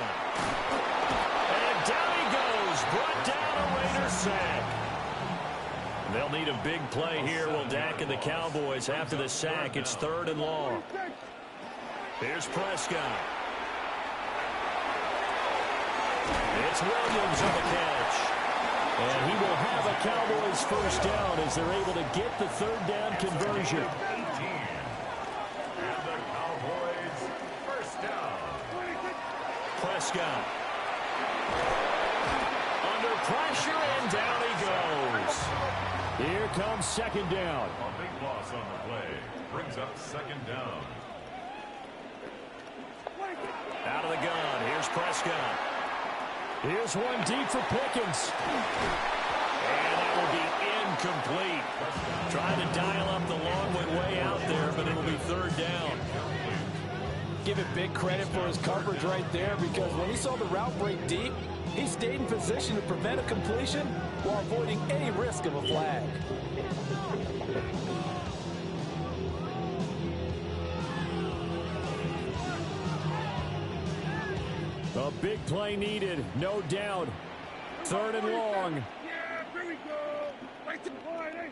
And down he goes. Brought down a Raider sack. They'll need a big play here. Will Dak and the Cowboys after the sack. It's 3rd and long. Here's Prescott. It's Williams on the catch. And he will have a Cowboys 1st down as they're able to get the 3rd down conversion. 18. And the Cowboys 1st down. Prescott. Under pressure, and down he goes. Here comes 2nd down. A big loss on the play. Brings up 2nd down. Out of the gun. Here's Prescott. Here's one deep for Pickens. And that will be incomplete. Trying to dial up the long way out there, but it'll be 3rd down. Give it big credit for his coverage right there, because when he saw the route break deep, he stayed in position to prevent a completion while avoiding any risk of a flag. A big play needed, no doubt. 3rd and long. Yeah, here we go. Right to the line,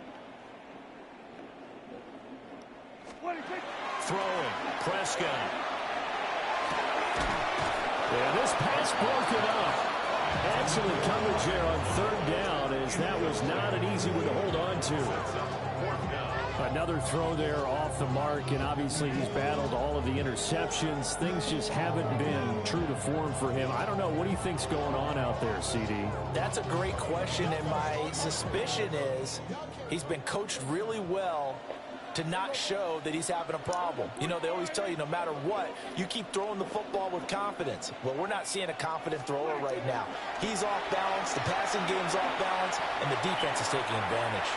Throwing. Prescott. Yeah, this pass broken up. Excellent coverage there on 3rd down, as that was not an easy one to hold on to. Another throw there off the mark, and obviously he's battled all of the interceptions. Things just haven't been true to form for him. I don't know. What do you think's going on out there, CD? That's a great question, and my suspicion is he's been coached really well to not show that he's having a problem. You know, they always tell you no matter what, you keep throwing the football with confidence. Well, we're not seeing a confident thrower right now. He's off balance, the passing game's off balance, and the defense is taking advantage.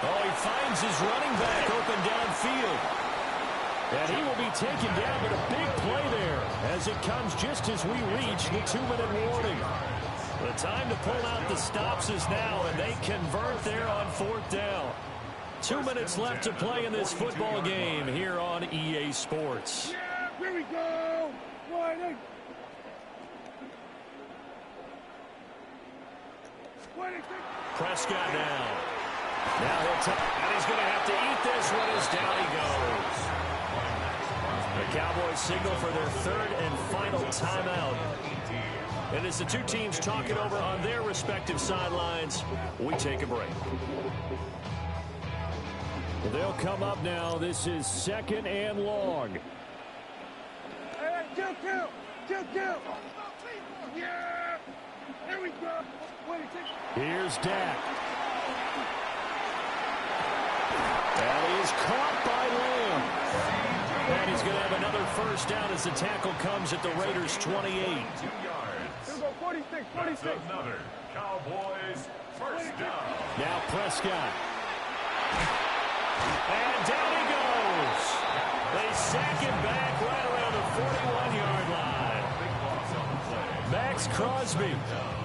Oh, he finds his running back open downfield. And he will be taken down, but a big play there as it comes just as we reach the 2-minute warning. The time to pull out the stops is now, and they convert there on 4th down. 2 minutes left to play in this football game here on EA Sports. Yeah, here we go. Wide. Prescott now. Now and he's going to have to eat this one as down he goes. The Cowboys signal for their 3rd and final timeout. And as the two teams talk it over on their respective sidelines, we take a break. They'll come up now. This is 2nd and long. Hey, kill. Yeah. There we go. Here's Dak. And he is caught by Lamb. And he's going to have another first down as the tackle comes at the Raiders' 28. 2 yards. 46. That's another Cowboys first down. Now Prescott. And down he goes. They sack him back right around the 41-yard line. Max Crosby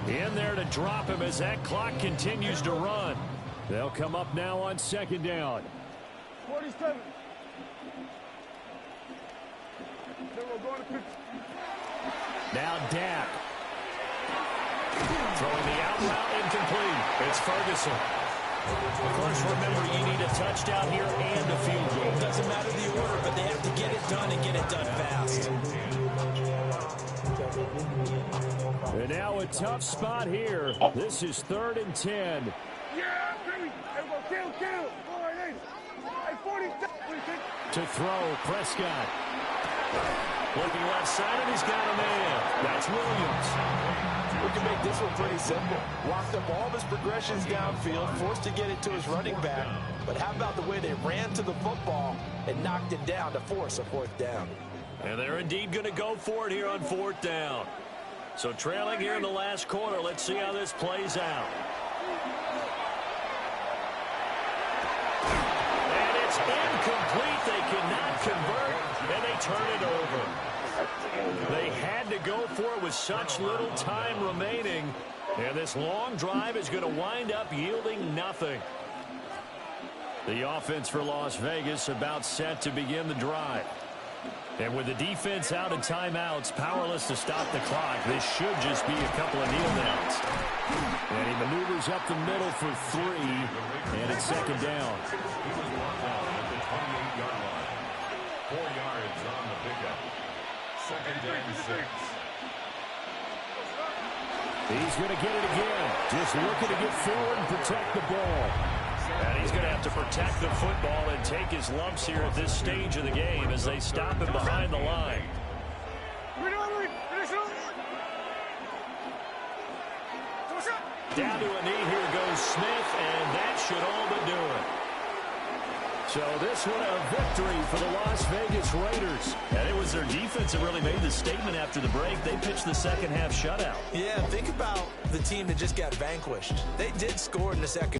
in there to drop him as that clock continues to run. They'll come up now on 2nd down. 47. Now Dak. Throwing the out route incomplete. It's Ferguson. Of course, remember, you need a touchdown here and a field goal. It doesn't matter the order, but they have to get it done and get it done fast. And now a tough spot here. This is 3rd and 10. Yeah, baby. Kill. Hey, 47. To throw, Prescott. Looking left side, and he's got a man. That's Williams. We can make this one pretty simple. Locked up all of his progressions downfield, forced to get it to his running back. But how about the way they ran to the football and knocked it down to force a 4th down? And they're indeed going to go for it here on 4th down. So trailing here in the last quarter. Let's see how this plays out. And it's incomplete. They cannot convert, and they turn it over. They had to go for it with such little time remaining. And this long drive is going to wind up yielding nothing. The offense for Las Vegas about set to begin the drive. And with the defense out of timeouts, powerless to stop the clock, this should just be a couple of kneel downs. And he maneuvers up the middle for 3, and it's 2nd down. 4 yards on the pickup. 2nd and 6. He's going to get it again. Just looking to get forward and protect the ball. And he's going to have to protect the football and take his lumps here at this stage of the game as they stop him behind the line. Down to a knee, here goes Smith, and that should all but do it. So this one a victory for the Las Vegas Raiders. And it was their defense that really made the statement after the break. They pitched the second half shutout. Yeah, think about the team that just got vanquished. They did score in the second